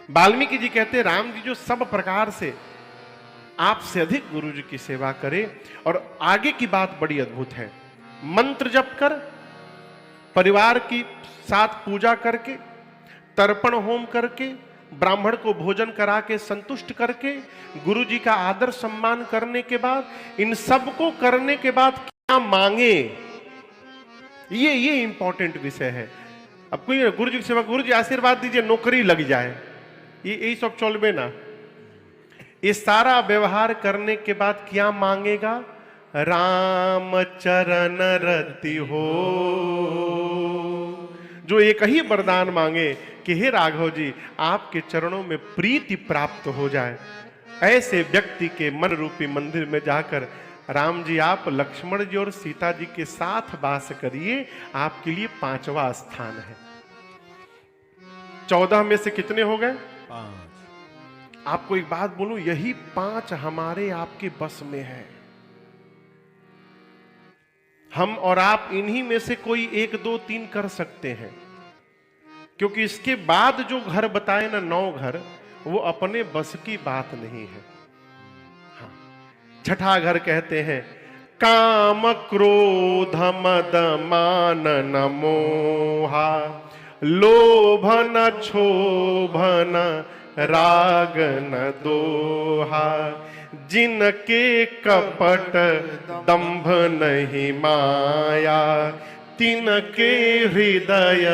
वाल्मीकि जी कहते राम जी जो सब प्रकार से आपसे अधिक गुरु जी की सेवा करे। और आगे की बात बड़ी अद्भुत है, मंत्र जप कर, परिवार की साथ पूजा करके, तर्पण होम करके, ब्राह्मण को भोजन करा के संतुष्ट करके, गुरु जी का आदर सम्मान करने के बाद, इन सब को करने के बाद क्या मांगे, ये इंपॉर्टेंट विषय है। अब कोई गुरु जी की सेवा, गुरु जी आशीर्वाद दीजिए नौकरी लग जाए, ये यही सब चलबे ना। ये सारा व्यवहार करने के बाद क्या मांगेगा? राम चरण रति हो। जो एक ही वरदान मांगे कि हे राघव जी आपके चरणों में प्रीति प्राप्त हो जाए, ऐसे व्यक्ति के मन रूपी मंदिर में जाकर राम जी आप लक्ष्मण जी और सीता जी के साथ वास करिए, आपके लिए 5वां स्थान है। 14 में से कितने हो गए? 5। आपको एक बात बोलूं, यही 5 हमारे आपके बस में है। हम और आप इन्हीं में से कोई 1 2 3 कर सकते हैं, क्योंकि इसके बाद जो घर बताए ना 9 घर, वो अपने बस की बात नहीं है। हाँ, छठा घर कहते हैं काम क्रोध मद मान न मोहा, लोभ न क्षोभ न राग न दोहा, जिनके कपट दंभ नहीं माया, तिनके हृदय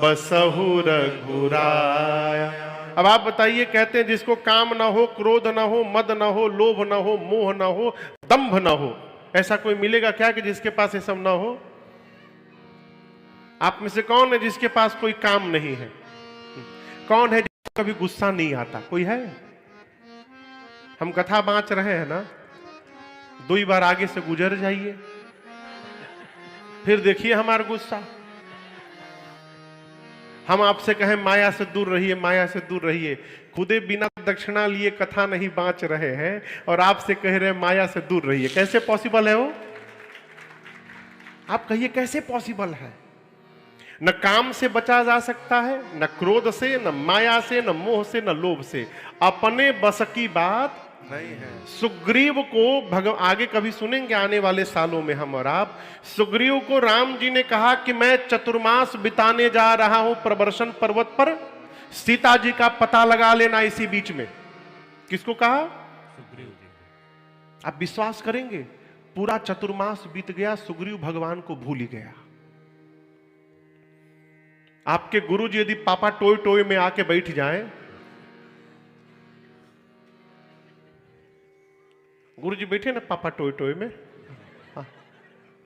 बसहु रघुराया। अब आप बताइए, कहते हैं जिसको काम ना हो, क्रोध ना हो, मद ना हो, लोभ ना हो, मोह ना हो, दंभ ना हो, ऐसा कोई मिलेगा क्या कि जिसके पास ये सब ना हो? आप में से कौन है जिसके पास कोई काम नहीं है? कौन है जिसको कभी गुस्सा नहीं आता? कोई है? हम कथा बांच रहे हैं ना, 2 बार आगे से गुजर जाइए, फिर देखिए हमारा गुस्सा। हम आपसे कहें माया से दूर रहिए, माया से दूर रहिए, खुदे बिना दक्षिणा लिए कथा नहीं बांच रहे हैं और आपसे कह रहे हैं माया से दूर रहिए। कैसे पॉसिबल है वो? आप कहिए कैसे पॉसिबल है? न काम से बचा जा सकता है, न क्रोध से, न माया से, न मोह से, न लोभ से। अपने बस की बात नहीं है। सुग्रीव को आगे कभी सुनेंगे आने वाले सालों में हम और आप, सुग्रीव को राम जी ने कहा कि मैं चतुर्मास बिताने जा रहा हूं प्रवर्षण पर्वत पर, सीता जी का पता लगा लेना इसी बीच में। किसको कहा? सुग्रीव जी। आप विश्वास करेंगे, पूरा चतुर्मास बीत गया, सुग्रीव भगवान को भूल ही गया। आपके गुरु जी यदि पापा टोय टोय में आके बैठ जाएं, गुरु जी बैठे ना पापा टोय टोय में, हाँ,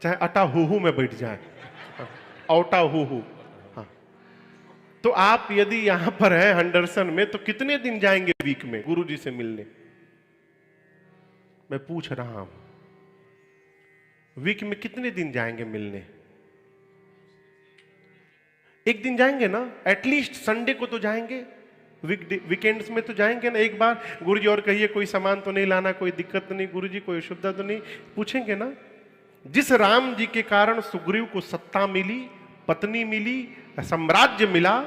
चाहे अटा हूहू में बैठ जाए, हाँ, औटा हूहू, हाँ, तो आप यदि यहां पर है हंडरसन में, तो कितने दिन जाएंगे वीक में गुरु जी से मिलने? मैं पूछ रहा हूं, वीक में कितने दिन जाएंगे मिलने? 1 दिन जाएंगे ना, एटलीस्ट संडे को तो जाएंगे, वीकेंड्स में तो जाएंगे ना एक बार। गुरुजी और कहिए कोई सामान तो नहीं लाना, कोई दिक्कत तो नहीं गुरुजी, कोई असुविधा तो नहीं, पूछेंगे ना। जिस राम जी के कारण सुग्रीव को सत्ता मिली, पत्नी मिली, साम्राज्य मिला,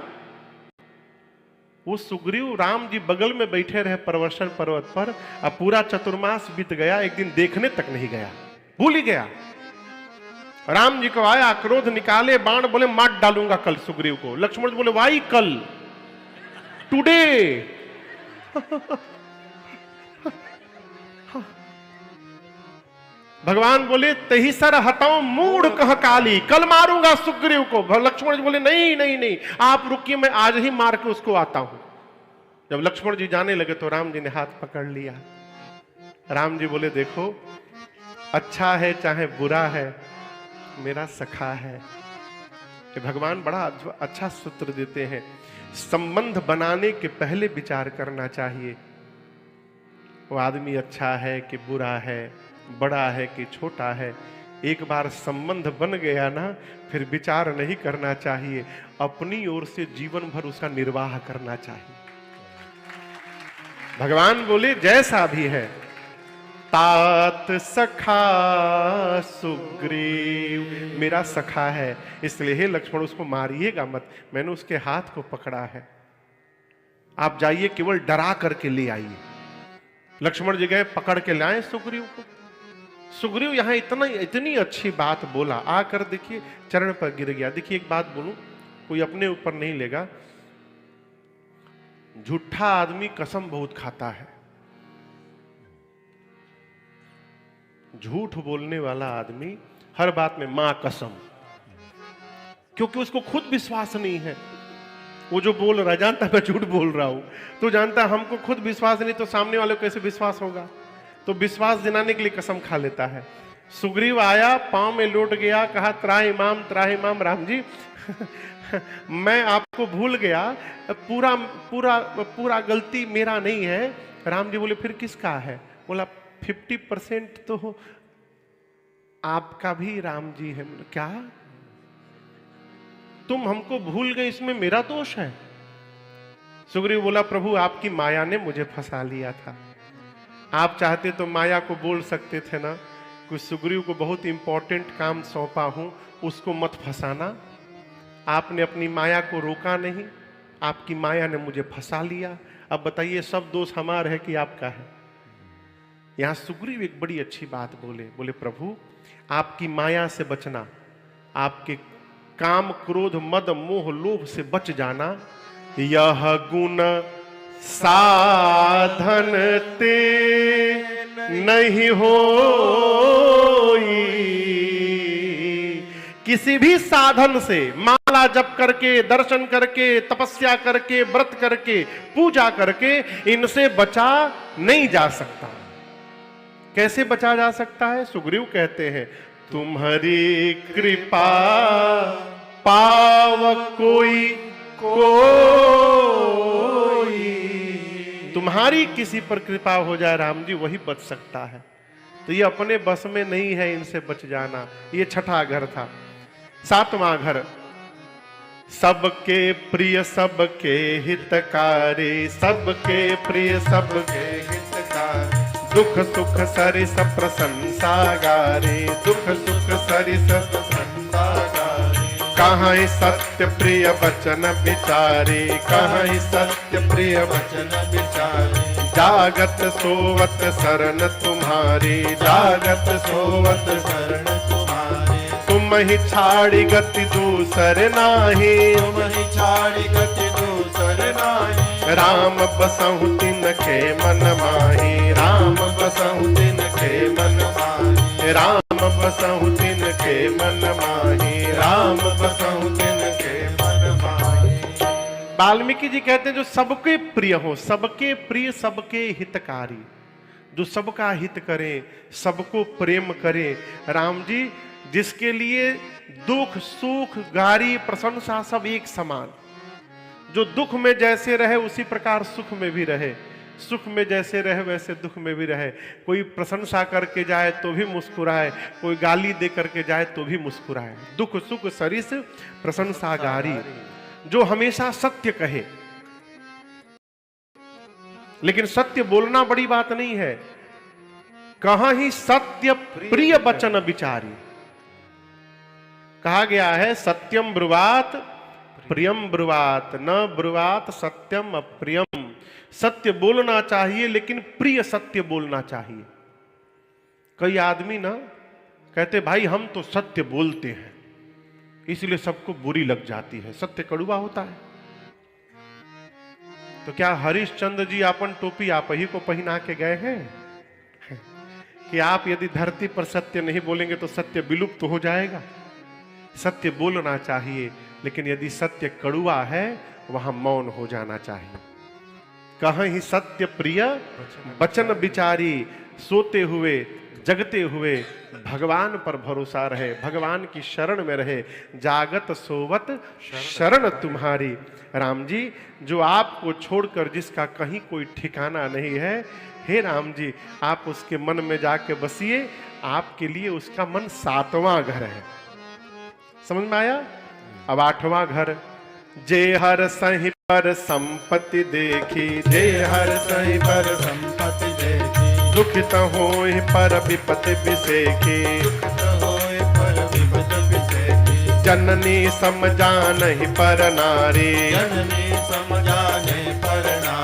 वो सुग्रीव राम जी बगल में बैठे रहे प्रवर्षण पर्वत पर, अब पूरा चतुर्मास बीत गया, एक दिन देखने तक नहीं गया, भूल ही गया। राम जी को आया, क्रोध निकाले, बाण बोले मार डालूंगा कल सुग्रीव को। लक्ष्मण जी बोले वाई कल, टुडे। भगवान बोले तही सर हटाओ मूड कह काली, कल मारूंगा सुग्रीव को। लक्ष्मण जी बोले नहीं नहीं नहीं, आप रुकिए, मैं आज ही मार के उसको आता हूं। जब लक्ष्मण जी जाने लगे तो राम जी ने हाथ पकड़ लिया। राम जी बोले देखो, अच्छा है चाहे बुरा है, मेरा सखा है। भगवान बड़ा अच्छा सूत्र देते हैं, संबंध बनाने के पहले विचार करना चाहिए, वो आदमी अच्छा है कि बुरा है, बड़ा है कि छोटा है। एक बार संबंध बन गया ना, फिर विचार नहीं करना चाहिए, अपनी ओर से जीवन भर उसका निर्वाह करना चाहिए। भगवान बोले जैसा भी है, तात सखा सुग्रीव, मेरा सखा है, इसलिए हे लक्ष्मण उसको मारिएगा मत, मैंने उसके हाथ को पकड़ा है। आप जाइए केवल डरा करके ले आइए। लक्ष्मण जी गए, पकड़ के लाए सुग्रीव को। सुग्रीव यहां इतनी अच्छी बात बोला, आकर देखिए चरण पर गिर गया। देखिए एक बात बोलूं, कोई अपने ऊपर नहीं लेगा, झूठा आदमी कसम बहुत खाता है। झूठ बोलने वाला आदमी हर बात में मां कसम, क्योंकि उसको खुद विश्वास नहीं है। वो जो बोल रहा है, जानता है मैं झूठ बोल रहा हूं, तो जानता है हमको खुद विश्वास नहीं, तो सामने वाले को कैसे विश्वास होगा? तो विश्वास दिलाने के लिए कसम खा लेता है। सुग्रीव आया, पांव में लौट गया, कहा त्राहिमाम राम जी मैं आपको भूल गया, पूरा पूरा पूरा गलती मेरा नहीं है। राम जी बोले फिर किसका है? बोला 50% तो आपका भी राम जी है। क्या तुम हमको भूल गए, इसमें मेरा दोष है? सुग्रीव बोला प्रभु आपकी माया ने मुझे फंसा लिया था। आप चाहते तो माया को बोल सकते थे ना, कुछ सुग्रीव को बहुत इंपॉर्टेंट काम सौंपा हूं, उसको मत फंसाना। आपने अपनी माया को रोका नहीं, आपकी माया ने मुझे फंसा लिया। अब बताइए सब दोष हमारा है कि आपका है? यहां सुग्रीव एक बड़ी अच्छी बात बोले प्रभु आपकी माया से बचना, आपके काम क्रोध मद मोह लोभ से बच जाना, यह गुण साधन ते नहीं होई। किसी भी साधन से, माला जप करके, दर्शन करके, तपस्या करके, व्रत करके, पूजा करके इनसे बचा नहीं जा सकता। कैसे बचा जा सकता है? सुग्रीव कहते हैं तुम्हारी कृपा पाव कोई तुम्हारी किसी पर कृपा हो जाए राम जी, वही बच सकता है। तो ये अपने बस में नहीं है इनसे बच जाना। ये छठा घर था। सातवां घर, सबके प्रिय सबके हितकारी, सबके प्रिय सबके हितकारी, दुख सुख सरिस प्रशंसा गारे, दुख सुख सरिस प्रशंसा गारे, कहाँ सत्य प्रिय वचन विचारे, कहाँ सत्य प्रिय वचन विचारे, जागत सोवत शरण तुम्हारी, जागत सोवत शरण तुम्हारी, तुम ही छाड़ी गति दूसर नाही, तुम ही छाड़ी गति दूसर नाही, राम बसहु तिन के मन माही, राम बसहु तिन के मन माही, राम बसहु तिन के मन माही, राम बसहु तिन के मन माही। वाल्मीकि जी कहते हैं जो सबके प्रिय हो, सबके प्रिय सबके हितकारी, जो सबका हित करे, सबको प्रेम करे। राम जी जिसके लिए दुख सुख गारी प्रशंसा सब एक समान, जो दुख में जैसे रहे उसी प्रकार सुख में भी रहे, सुख में जैसे रहे वैसे दुख में भी रहे। कोई प्रशंसा करके जाए तो भी मुस्कुराए, कोई गाली दे करके जाए तो भी मुस्कुराए। दुख सुख सरिस प्रशंसा गारी, जो हमेशा सत्य कहे। लेकिन सत्य बोलना बड़ी बात नहीं है। कहाँ ही सत्य प्रिय वचन विचारी, कहा गया है सत्यम ब्रुवात प्रियम ब्रुवात, न ब्रुवात सत्यम अप्रियम। सत्य बोलना चाहिए लेकिन प्रिय सत्य बोलना चाहिए। कई आदमी ना कहते भाई हम तो सत्य बोलते हैं, इसलिए सबको बुरी लग जाती है। सत्य कड़वा होता है। तो क्या हरिश्चंद्र जी अपन टोपी आप ही को पहना के गए हैं कि आप यदि धरती पर सत्य नहीं बोलेंगे तो सत्य विलुप्त हो जाएगा? सत्य बोलना चाहिए, लेकिन यदि सत्य कड़वा है वहां मौन हो जाना चाहिए। कहाँ ही सत्य प्रिय वचन विचारी, सोते हुए जगते हुए भगवान पर भरोसा रहे, भगवान की शरण में रहे। जागत सोवत शरण तुम्हारी। राम जी जो आपको छोड़कर जिसका कहीं कोई ठिकाना नहीं है, हे राम जी आप उसके मन में जाके बसिए। आपके लिए उसका मन सातवां घर है। समझ में आया? अब आठवां घर, जे हर सही पर संपत्ति देखी, जे हर सही पर संपत्ति देखी, दुखित होए पर विपत्ति बिसेखी, दुखित होए पर विपत्ति बिसेखी, जननी समझानहि पर नारी, जननी समझाने पर नारी,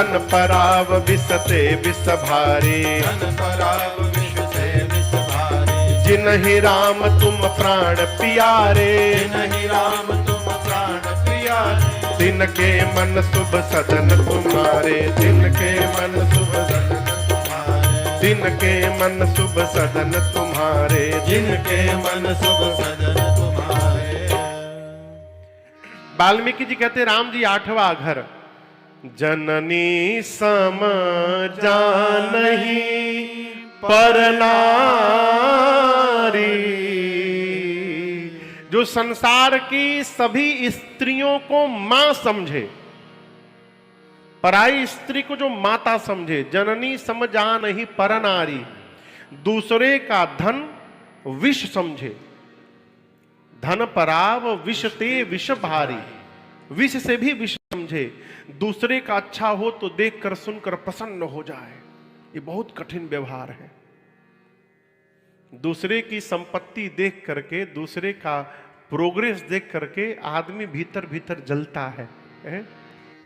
धन पराव विषते विष भारी, धन पराव विष से विष भारी। जिनहि राम तुम प्राण पियारे, जिनहि राम तुम प्राण पियारे। तिनके मन शुभ सदन तुम्हारे, तिनके मन शुभ सदन तुम्हारे। तिनके मन शुभ सदन तुम्हारे, जिनके मन शुभ सदन तुम्हारे। वाल्मीकि जी कहते राम जी 8वां घर, जननी सम जानहि पर नारी, जो संसार की सभी स्त्रियों को मां समझे, पराई स्त्री को जो माता समझे। जननी सम जानहि पर नारी, दूसरे का धन विष समझे। धन पराव विष ते विष भारी, विष से भी विष समझे। दूसरे का अच्छा हो तो देखकर सुनकर प्रसन्न हो जाए, ये बहुत कठिन व्यवहार है। दूसरे की संपत्ति देख करके, दूसरे का प्रोग्रेस देख करके आदमी भीतर भीतर जलता है,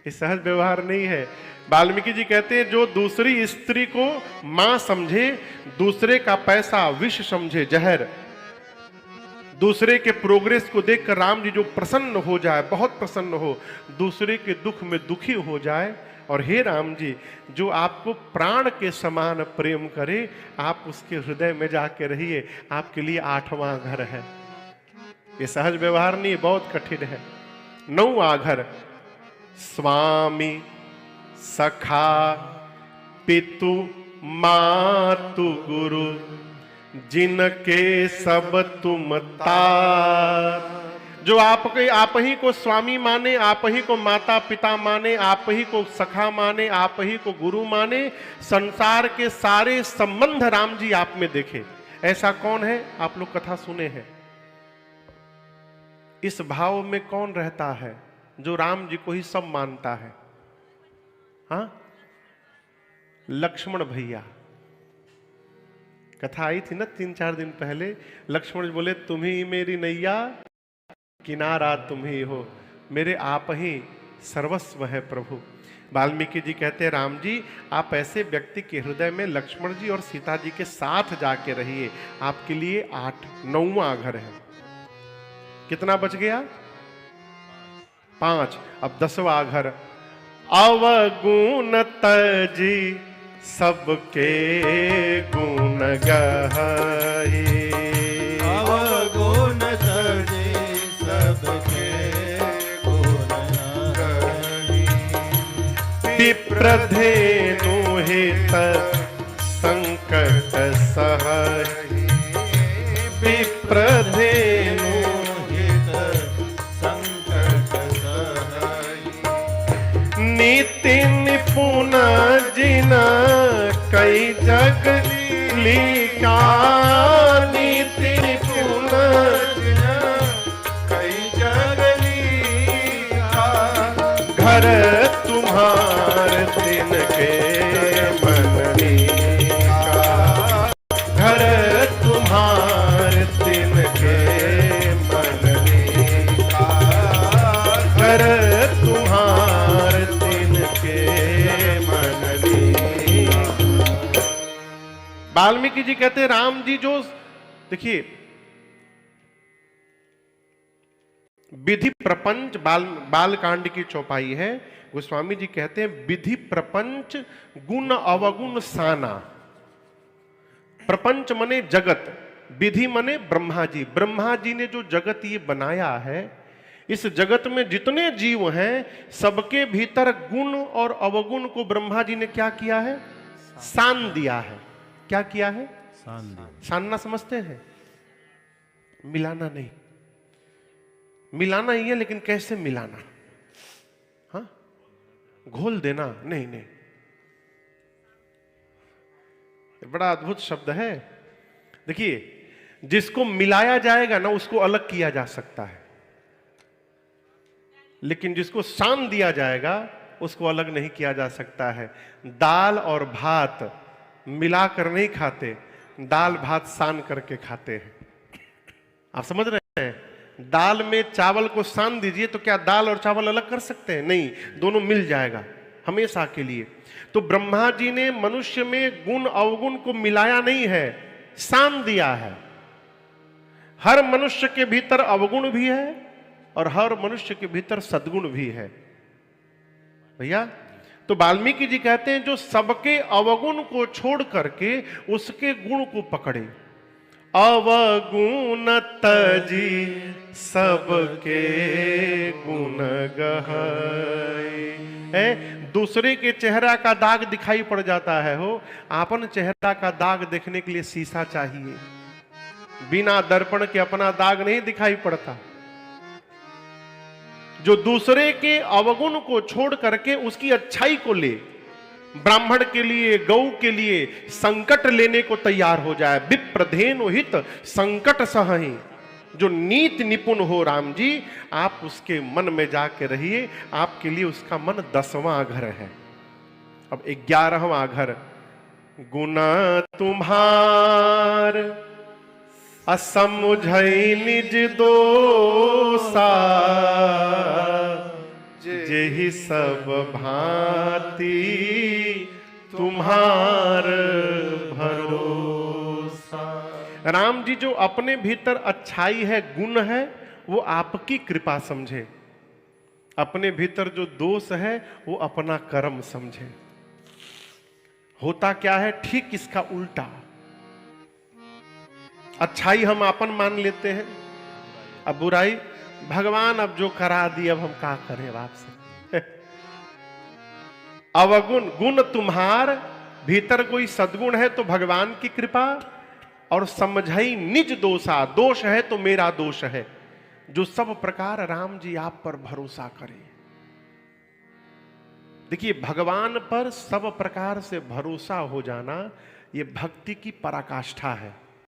ये सहज व्यवहार नहीं है। वाल्मीकि जी कहते हैं जो दूसरी स्त्री को मां समझे, दूसरे का पैसा विष समझे, जहर, दूसरे के प्रोग्रेस को देखकर राम जी जो प्रसन्न हो जाए, बहुत प्रसन्न हो, दूसरे के दुख में दुखी हो जाए, और हे राम जी जो आपको प्राण के समान प्रेम करे, आप उसके हृदय में जाके रहिए, आपके लिए 8वां घर है। ये सहज व्यवहार नहीं, बहुत कठिन है। 9वां घर, स्वामी सखा पितु मातु गुरु, जिनके सब तुम तार। जो आपके आप ही को स्वामी माने, आप ही को माता पिता माने, आप ही को सखा माने, आप ही को गुरु माने, संसार के सारे संबंध राम जी आप में देखे। ऐसा कौन है? आप लोग कथा सुने हैं। इस भाव में कौन रहता है जो राम जी को ही सब मानता है? हाँ, लक्ष्मण भैया। कथा आई थी ना 3-4 दिन पहले। लक्ष्मण जी बोले तुम ही मेरी नैया, किनारा तुम ही हो, मेरे आप ही सर्वस्व है प्रभु। वाल्मीकि जी कहते हैं राम जी आप ऐसे व्यक्ति के हृदय में लक्ष्मण जी और सीता जी के साथ जाके रहिए, आपके लिए 9वां घर है। कितना बच गया? 5। अब 10वां घर, अवगुण तजी सबके गुण गहई, अवगुण तजी सबके गुण गहई। विप्रधेनु हित संकट सहहि, विप्रधेनु नीति निपुण जिन कई जग लीका, नीति निपुण जिन कई जग लीका। घर तुम्हार तिनके मननी का, घर तुम्हार तिनके मननी का, घर तुम्हार वाल्मीकि जी कहते हैं राम जी जो देखिए विधि प्रपंच बालकांड की चौपाई है, गोस्वामी जी कहते हैं विधि प्रपंच गुण अवगुण साना। प्रपंच मने जगत, विधि मने ब्रह्मा जी। ब्रह्मा जी ने जो जगत ये बनाया है, इस जगत में जितने जीव हैं सबके भीतर गुण और अवगुण को ब्रह्मा जी ने क्या किया है? सान दिया है। क्या किया है? सानना समझते हैं? मिलाना नहीं, मिलाना ही है, लेकिन कैसे मिलाना? हाँ, घोल देना नहीं, नहीं। बड़ा अद्भुत शब्द है। देखिए जिसको मिलाया जाएगा ना उसको अलग किया जा सकता है, लेकिन जिसको सान दिया जाएगा उसको अलग नहीं किया जा सकता है। दाल और भात मिलाकर नहीं खाते, दाल भात सान करके खाते हैं। आप समझ रहे हैं? दाल में चावल को सान दीजिए तो क्या दाल और चावल अलग कर सकते हैं? नहीं, दोनों मिल जाएगा। हमेशा के लिए। तो ब्रह्मा जी ने मनुष्य में गुण अवगुण को मिलाया नहीं है, सान दिया है। हर मनुष्य के भीतर अवगुण भी है और हर मनुष्य के भीतर सद्गुण भी है। भैया, तो वाल्मीकि जी कहते हैं जो सबके अवगुण को छोड़ करके उसके गुण को पकड़े। अवगुण तजी सबके गुण गहै। दूसरे के चेहरा का दाग दिखाई पड़ जाता है हो, आपन चेहरा का दाग देखने के लिए शीशा चाहिए। बिना दर्पण के अपना दाग नहीं दिखाई पड़ता। जो दूसरे के अवगुण को छोड़ करके उसकी अच्छाई को ले, ब्राह्मण के लिए, गौ के लिए संकट लेने को तैयार हो जाए। विप्रधेनु हित संकट सहहि। जो नीति निपुण हो राम जी, आप उसके मन में जाके रहिए, आपके लिए उसका मन 10वां घर है। अब 11वां घर, गुण तुम्हार असमुझई निज दोषा, जेहि सब भांति तुम्हार भरोसा। राम जी जो अपने भीतर अच्छाई है, गुण है, वो आपकी कृपा समझे। अपने भीतर जो दोष है वो अपना कर्म समझे। होता क्या है, ठीक इसका उल्टा। अच्छाई हम आपन मान लेते हैं, अब बुराई भगवान अब जो करा दी, अब हम क्या करें आपसे। अवगुण, गुण तुम्हार, भीतर कोई सद्गुण है तो भगवान की कृपा, और समझई निज दोषा, दोष है तो मेरा दोष है। जो सब प्रकार राम जी आप पर भरोसा करे। देखिए, भगवान पर सब प्रकार से भरोसा हो जाना, ये भक्ति की पराकाष्ठा है।